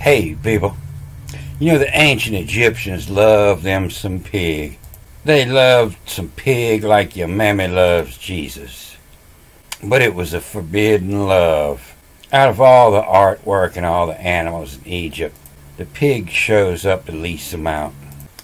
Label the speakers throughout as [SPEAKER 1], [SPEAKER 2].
[SPEAKER 1] Hey, people. You know, the ancient Egyptians loved them some pig. They loved some pig like your mammy loves Jesus. But it was a forbidden love. Out of all the artwork and all the animals in Egypt, the pig shows up the least amount.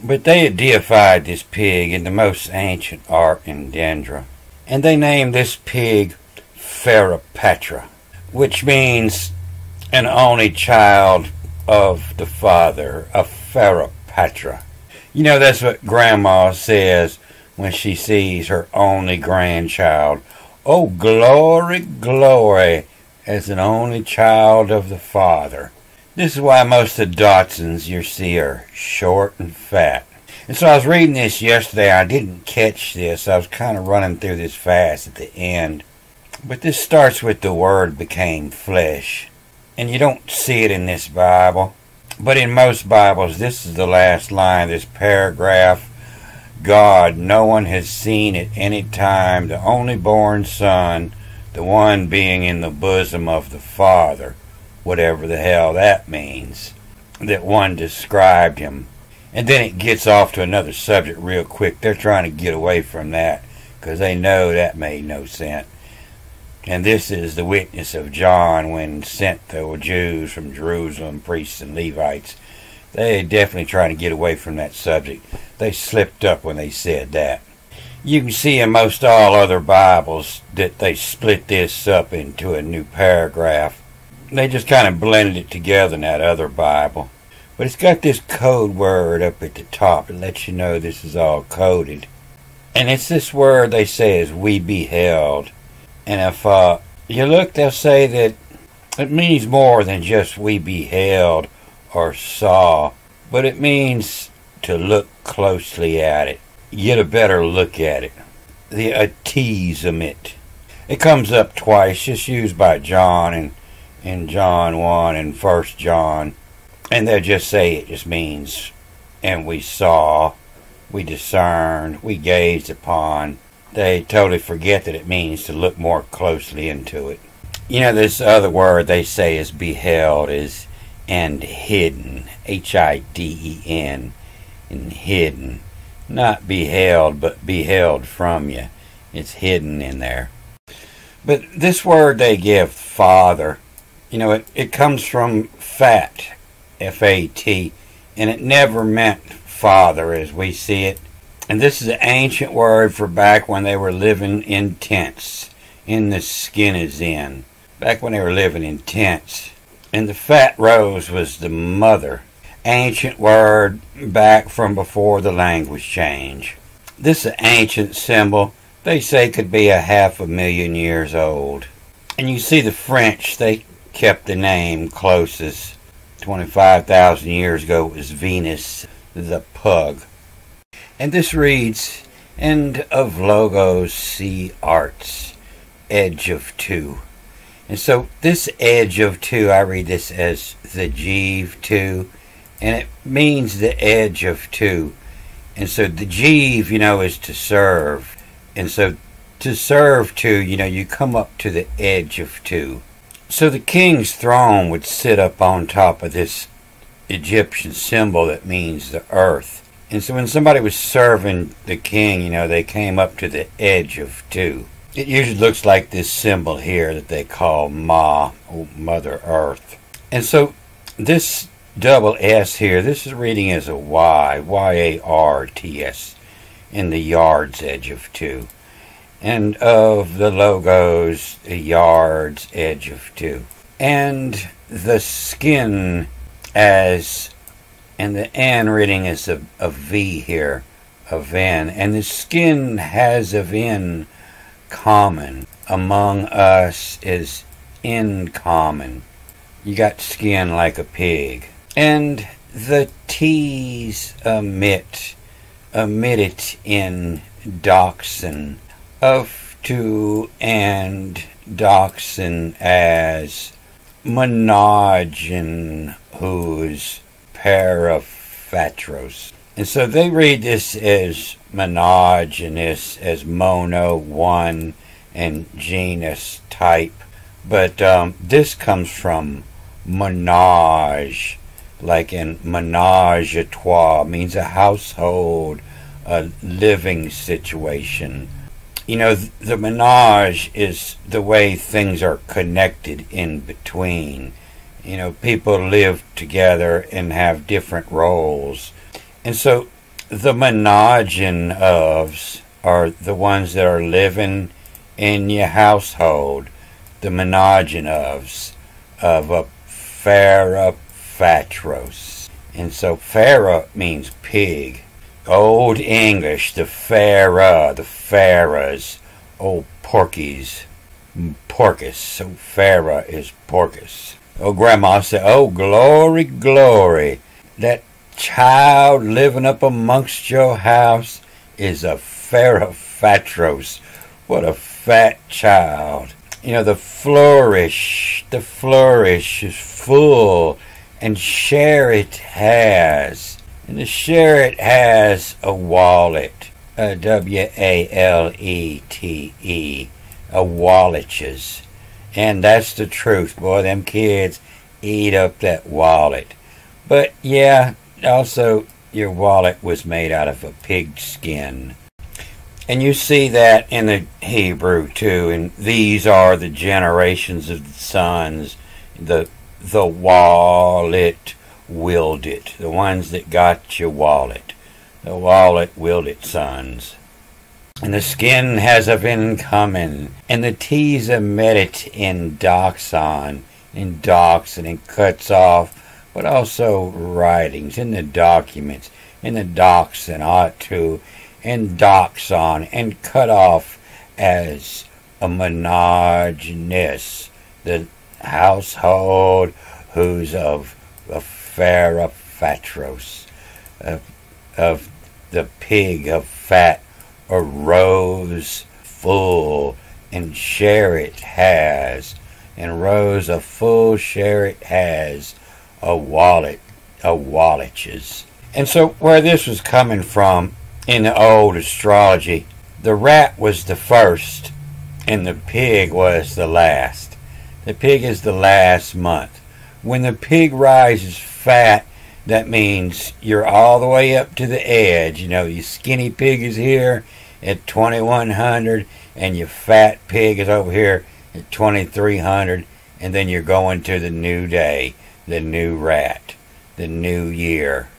[SPEAKER 1] But they had deified this pig in the most ancient art in Dendra. And they named this pig Cleopatra, which means an only child of the father, a Cleopatra. You know, that's what Grandma says when she sees her only grandchild. Oh, glory, glory, as an only child of the father. This is why most of the Dotsons you see are short and fat. And so I was reading this yesterday. I didn't catch this. I was kind of running through this fast at the end. But this starts with the word became flesh. And you don't see it in this Bible. But in most Bibles, this is the last line of this paragraph. God, no one has seen at any time, the only born Son, the one being in the bosom of the Father, whatever the hell that means, that one described him. And then it gets off to another subject real quick. They're trying to get away from that because they know that made no sense. And this is the witness of John when sent the Jews from Jerusalem, priests and Levites. They definitely trying to get away from that subject. They slipped up when they said that. You can see in most all other Bibles that they split this up into a new paragraph. They just kind of blended it together in that other Bible. But it's got this code word up at the top. It lets you know this is all coded. And it's this word they say is we beheld. And if you look, they'll say that it means more than just we beheld or saw, but it means to look closely at it, get a better look at it. The atezomit. It comes up twice, just used by John in John 1 and 1 John, and they'll just say it just means, and we saw, we discerned, we gazed upon. They totally forget that it means to look more closely into it. You know, this other word they say is beheld is and hidden, H-I-D-E-N, and hidden. Not beheld, but beheld from you. It's hidden in there. But this word they give, father, you know, it comes from fat, F-A-T, and it never meant father as we see it. And this is an ancient word for back when they were living in tents. In the skin is in. Back when they were living in tents. And the fat rose was the mother. Ancient word back from before the language change. This is an ancient symbol. They say could be 500,000 years old. And you see the French, they kept the name closest. 25,000 years ago it was Venus the pug. And this reads, End of Logos C Arts, Edge of Two. And so this Edge of Two, I read this as the Jeeve Two, and it means the Edge of Two. And so the Jeeve, you know, is to serve. And so to serve two, you know, you come up to the Edge of Two. So the king's throne would sit up on top of this Egyptian symbol that means the earth. And so when somebody was serving the king, you know, they came up to the Edge of Two. It usually looks like this symbol here that they call Ma, or Mother Earth. And so this double S here, this is reading as a Y, Y-A-R-T-S, in the yard's edge of two. And of the logos, the yard's edge of two. And the skin as... And the N reading is a V here, a N. And the skin has a in common. Among us is in common. You got skin like a pig. And the T's omit it in doxin, of to and doxin as monogen, whose Patros. And so they read this as monogynous, as mono, one, and genus, type. But this comes from monage, like in menage a trois, means a household, a living situation. You know, the menage is the way things are connected in between. You know, people live together and have different roles. And so the menaging ofs are the ones that are living in your household. The menaging ofs of a Farah Patros. And so Farah means pig. Old English, the Farah, the Farahs, old porkies, porcus. So Farah is porcus. Oh, Grandma said, oh, glory, glory. That child living up amongst your house is a Farah Patros. What a fat child. You know, the flourish is full, and share it has. And the share it has a wallet, a W-A-L-E-T-E, a walletches. And that's the truth, boy, them kids eat up that wallet. But yeah, also your wallet was made out of a pig skin. And you see that in the Hebrew too, and these are the generations of the sons, the wallet willed it, the ones that got your wallet, the wallet willed it sons. And the skin has a been coming, and the T's a met it in doxon, and cuts off, but also writings in the documents, in the docs and ought to, and doxon, and cut off as a monogenous, the household who's of a Farah Patros, of the pig of fat, arose full, and share it has, and rose a full share it has, a walletches. And so where this was coming from in the old astrology, the rat was the first and the pig was the last. The pig is the last month. When the pig rises fat, that means you're all the way up to the edge. You know, your skinny pig is here at 2100 and your fat pig is over here at 2300, and then you're going to the new day, the new rat, the new year.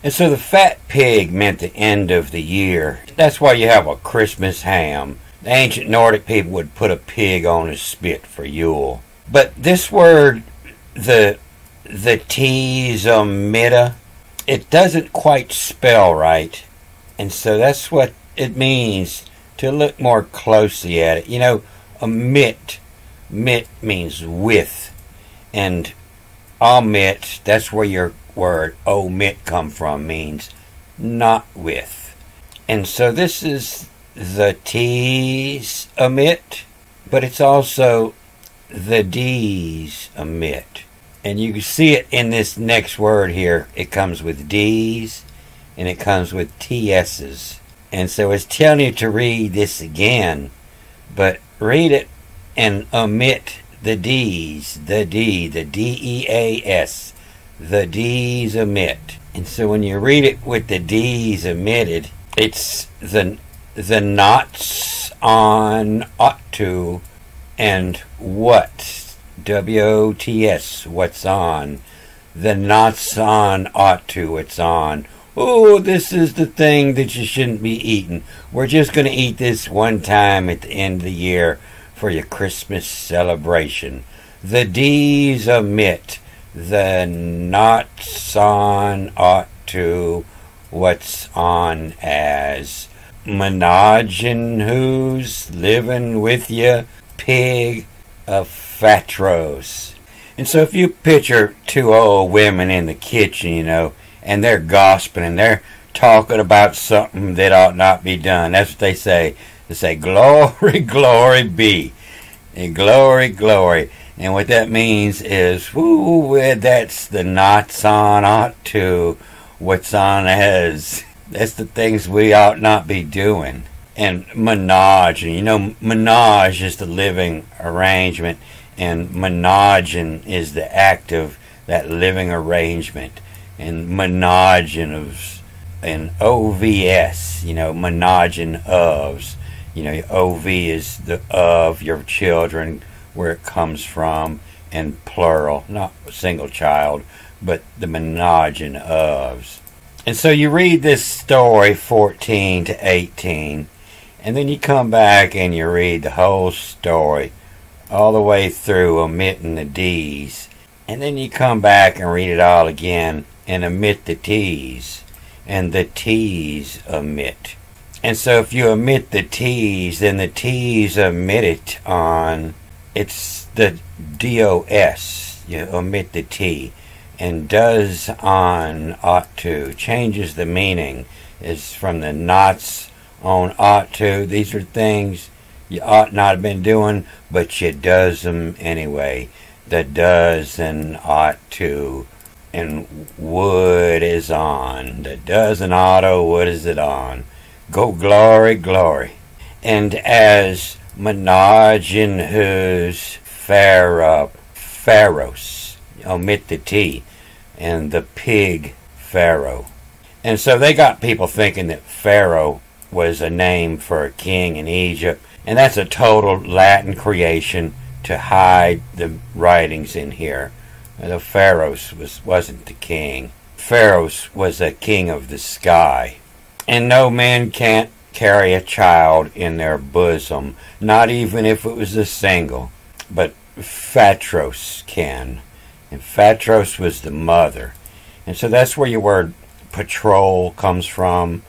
[SPEAKER 1] And so the fat pig meant the end of the year. That's why you have a Christmas ham. The ancient Nordic people would put a pig on a spit for Yule. But this word, the tizomita, it doesn't quite spell right. And so that's what it means to look more closely at it. You know, a mit means with. And omit, that's where your word omit come from, means not with. And so this is the T's omit, but it's also the D's omit. And you can see it in this next word here. It comes with D's and it comes with TS's. And so it's telling you to read this again, but read it and omit the D's, the D, the D-E-A-S, the D's omit. And so when you read it with the D's omitted, it's the knots on ought to and what, W-O-T-S, what's on. The knots on ought to, it's on. Oh, this is the thing that you shouldn't be eating. We're just going to eat this one time at the end of the year for your Christmas celebration. The D's omit. The knots on ought to, what's on as. Menagin who's living with you, pig of Patros. And so if you picture two old women in the kitchen, you know, and they're gossiping and they're talking about something that ought not be done. That's what they say. They say, glory, glory be. And glory, glory. And what that means is, whoo, that's the knots on ought to, what's on as. That's the things we ought not be doing. And menage, and you know, menage is the living arrangement, and menaging is the act of that living arrangement, and monogenous, and OVS, monogen ofs. OV is the of your children, where it comes from, and plural, not a single child, but the monogen ofs. And so you read this story 14 to 18, and then you come back and you read the whole story all the way through, omitting the D's. And then you come back and read it all again and omit the T's. And the T's omit. And so if you omit the T's, then the T's omit it on, it's the DOS. You omit the T. And does on ought to changes the meaning. It's from the nots on ought to. These are things you ought not have been doing, but you does them anyway. The does and ought to, and would is on. The does and oughto, would is it on. Go glory, glory. And as monogen whose Pharos, omit the T, and the pig Pharaoh. And so they got people thinking that Pharaoh was a name for a king in Egypt, and that's a total Latin creation to hide the writings in here. The Pharaohs wasn't the king. Pharaohs was a king of the sky. And no man can't carry a child in their bosom, not even if it was a single, but Patros can. And Patros was the mother. And so that's where your word patrol comes from.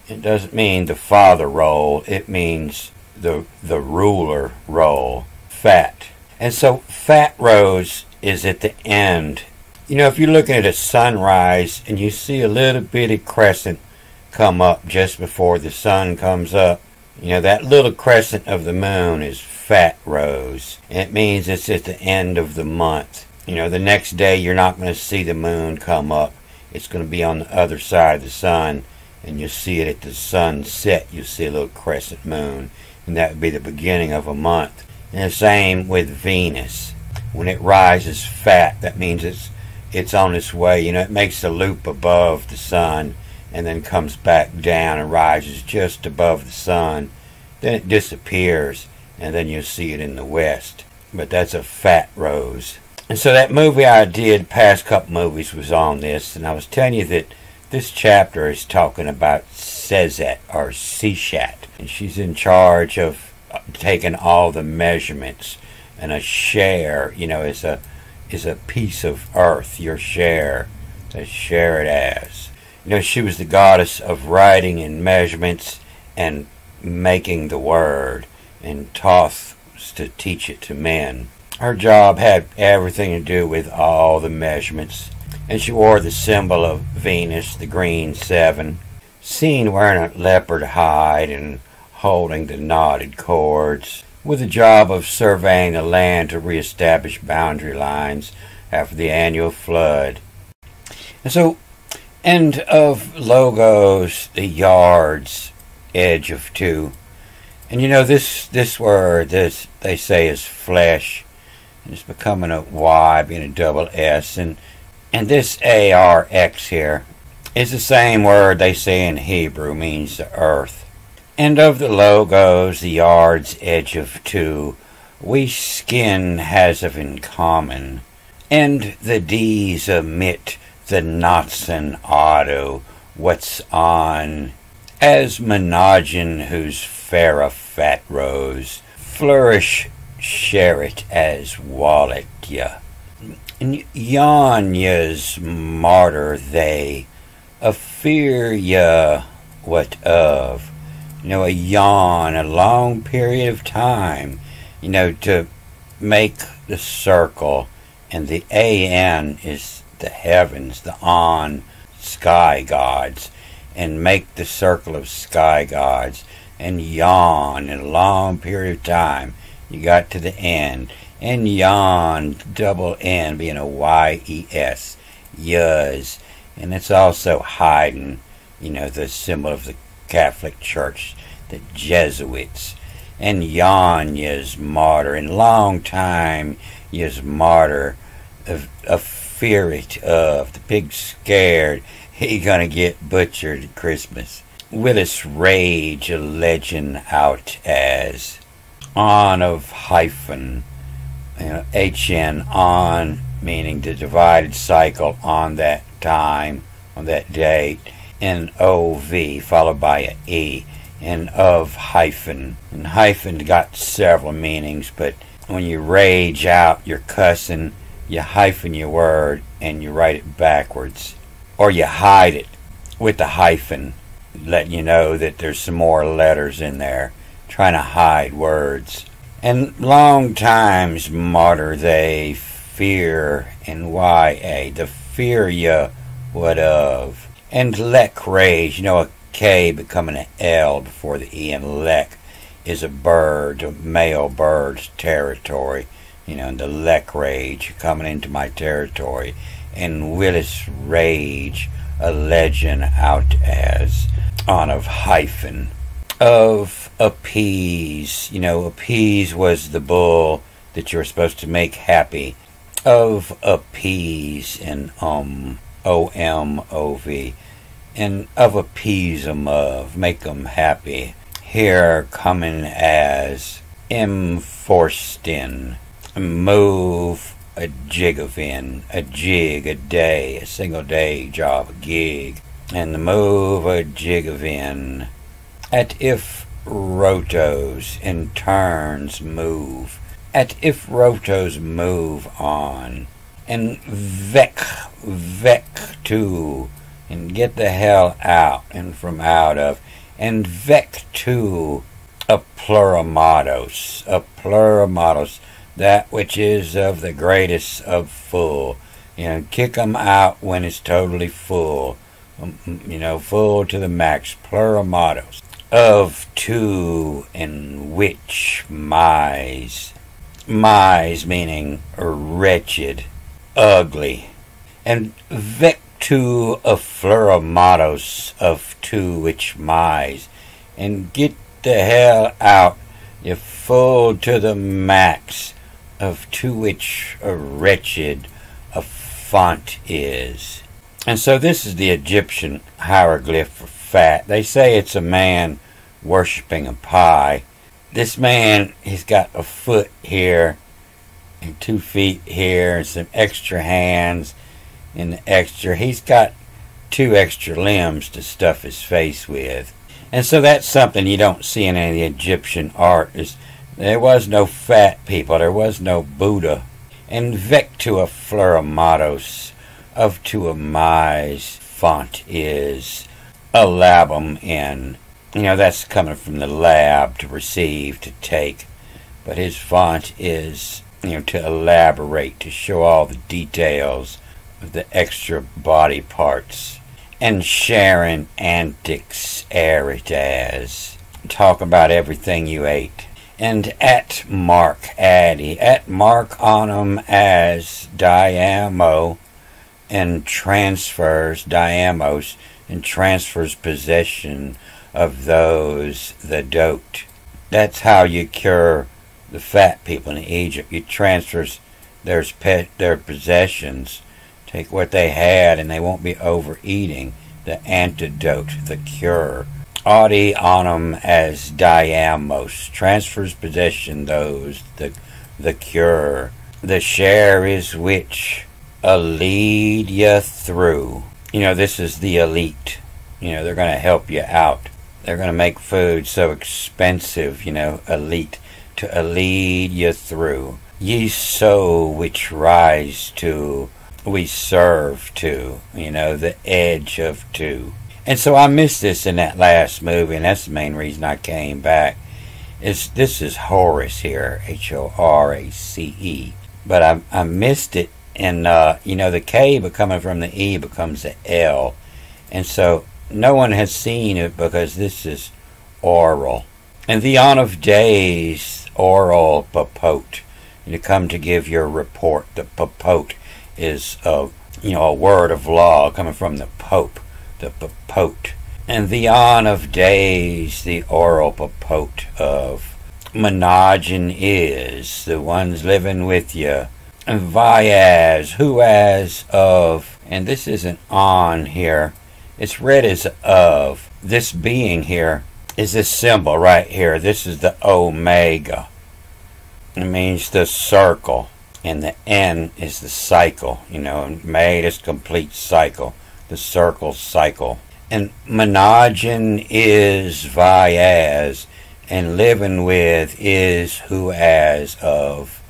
[SPEAKER 1] It doesn't mean the father role. It means the ruler role. Fat. And so Patros is at the end. If you're looking at a sunrise and you see a little bitty crescent come up just before the sun comes up, that little crescent of the moon is Patros. It means it's at the end of the month. The next day you're not going to see the moon come up. It's going to be on the other side of the sun, and you'll see it at the sunset. You'll see a little crescent moon, and that would be the beginning of a month. And the same with Venus. When it rises fat, that means it's on its way. It makes the loop above the sun, and then comes back down and rises just above the sun. Then it disappears, and then you'll see it in the west. But that's a Patros. And so that movie I did, past couple movies, was on this, and I was telling you that this chapter is talking about Sezet, or Seshat, and she's in charge of taking all the measurements, and a share, is a piece of earth, your share, to share it as. She was the goddess of writing and measurements and making the word, and Thoth was to teach it to men. Her job had everything to do with all the measurements, and she wore the symbol of Venus, the green 7, seen wearing a leopard hide and holding the knotted cords, with the job of surveying the land to reestablish boundary lines after the annual flood. And so, end of logos, the yards, edge of 2. And this word, they say is flesh. It's becoming a Y, being a double S. And this ARX here is the same word they say in Hebrew, means the earth. And of the logos, the yards, edge of 2, we skin has of in common. And the D's omit the knots and auto, what's on. As monogen whose Farah fat rose, flourish share it as wallet ya. And yawn ya's martyr they, a fear ya what of. A yawn, a long period of time, to make the circle, and the AN is the heavens, the on, sky gods, and make the circle of sky gods, and yawn in a long period of time. You got to the end, and yawn, double N being a YES, yuz, and it's also hiding, the symbol of the Catholic Church, the Jesuits, and yawn yez martyr, and long time yez martyr, a fear it of. The pig's scared he gonna get butchered at Christmas. Willis Rage, a legend out as on of hyphen, HN on, meaning the divided cycle on that time, on that date, and OV followed by an E, and of hyphen. And hyphen got several meanings, but when you rage out, you're cussing, you hyphen your word and you write it backwards. Or you hide it with the hyphen, letting you know that there's some more letters in there, trying to hide words. And long times martyr they fear and YA, the fear ya what of. And lek rage, a K becoming an L before the E, and lek is a bird, a male bird's territory. The lek rage coming into my territory. And Willis Rage, a legend out as on of hyphen. Of appease, appease was the bull that you're supposed to make happy. Of appease, and OMOV, and of appease 'em of, make 'em happy. Here coming as enforced in, move a jig of in, a jig, a day, a single day job, a gig, and move a jig of in. At if rotos in turns move, at if rotos move on, and vec to, and get the hell out, and from out of, and vec to a plurimatos, that which is of the greatest of full. Kick 'em out when it's totally full. Full to the max. Plurimatos. Of to and which mise. Mise meaning wretched, ugly. And vec to a plurimatos of to which mise. And get the hell out. You're full to the max. Of to which a wretched a font is. And so this is the Egyptian hieroglyph for fat. They say it's a man worshipping a pie. This man, he's got a foot here and 2 feet here and some extra hands and he's got 2 extra limbs to stuff his face with. And so that's something you don't see in any Egyptian art. There was no fat people. There was no Buddha. And vec to a plurimatos, of to a mise, font is a labum in. That's coming from the lab, to receive, to take. But his font is, to elaborate, to show all the details of the extra body parts. And sharing antics, air it as. Talk about everything you ate. And at mark addy, at mark on 'em as diamo, and transfers diamos, and transfers possession of those the dote. That's how you cure the fat people in Egypt. You transfers their possessions, take what they had, and they won't be overeating. The antidote, the cure. Audi on 'em as diamos, transfers possession those, the cure. The share is which a lead ya through. This is the elite. They're going to help you out. They're going to make food so expensive, elite, to lead you through. Ye so which rise to, we serve to, the edge of to. And so I missed this in that last movie, and that's the main reason I came back. This is Horace here, Horace. But I missed it, and the K coming from the E becomes the L. And so no one has seen it because this is oral. And the on of days, oral papote. You come to give your report. The papote is a word of law coming from the Pope. The papote. And the on of days, the oral papote of monogen is the ones living with you. Vyas, who as of, and this isn't on here, it's read as of. This being here is this symbol right here. This is the omega. It means the circle, and the N is the cycle. You know, made is complete cycle, the circle cycle. And monogen is Vyas, and living with is who as of,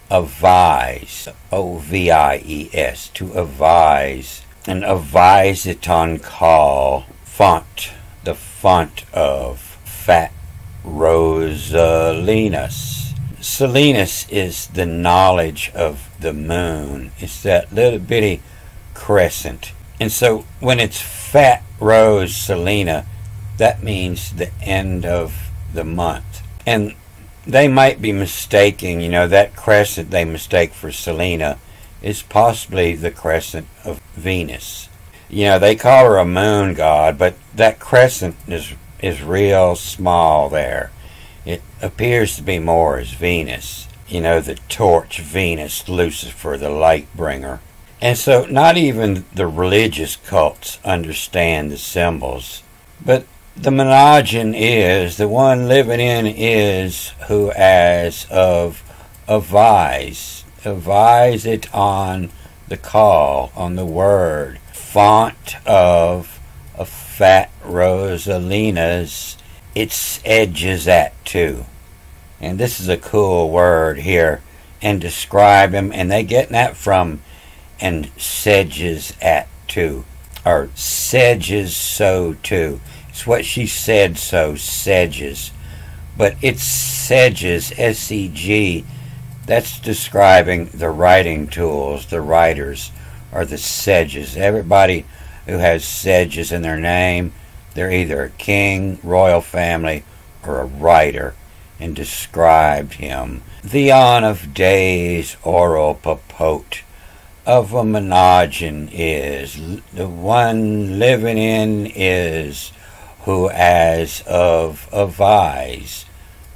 [SPEAKER 1] avise, O-V-I-E-S, to avise, and avise it on call, font, the font of fat Rosalinus. Selinus is the knowledge of the moon. It's that little bitty crescent. And so when it's fat Rose Selena, that means the end of the month. And they might be mistaking, you know, that crescent they mistake for Selena is possibly the crescent of Venus. You know, they call her a moon god, but that crescent is real small there. It appears to be more as Venus. You know, the torch Venus, Lucifer, the light bringer. And so not even the religious cults understand the symbols. But the monogen is, the one living in is, who as of avise. Avise it on the call, on the word. Font of a fat Rosalina's, its edges at too. And this is a cool word here. And describe him, and they get that from and sedges at too. Or sedges so too. It's what she said so, sedges. But it's sedges, S-E-G. That's describing the writing tools, the writers, or the sedges. Everybody who has sedges in their name, they're either a king, royal family, or a writer, and described him. Theon of days, oral papote, of a monogen is, the one living in is, who as of avise,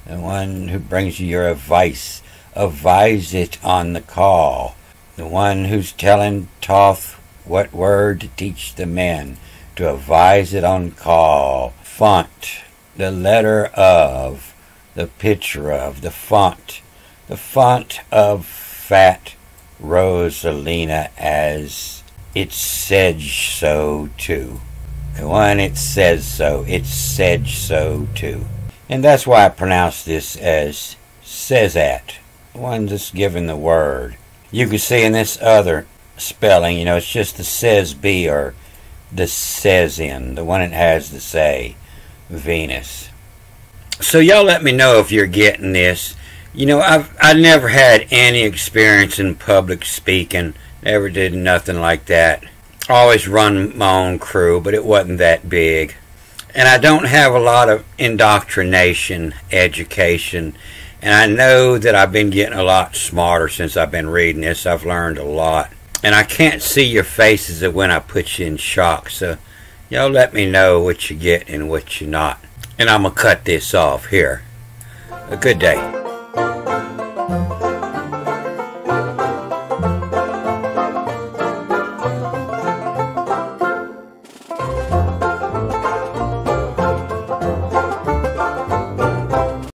[SPEAKER 1] the one who brings you your advice, avise it on the call, the one who's telling Toth what word to teach the men, to advise it on call, font, the letter of, the picture of, the font of fat Rosalina as it said so too. The one it says so, it said so too. And that's why I pronounce this as sezat, the one that's given the word. You can see in this other spelling, you know, it's just the says be or the says in, the one that has the say, Venus. So y'all let me know if you're getting this. You know, I never had any experience in public speaking. Never did nothing like that. Always run my own crew, but it wasn't that big. And I don't have a lot of indoctrination, education. And I know that I've been getting a lot smarter since I've been reading this. I've learned a lot. And I can't see your faces when I put you in shock. So y'all let me know what you get and what you're not. And I'm going to cut this off here. A good day.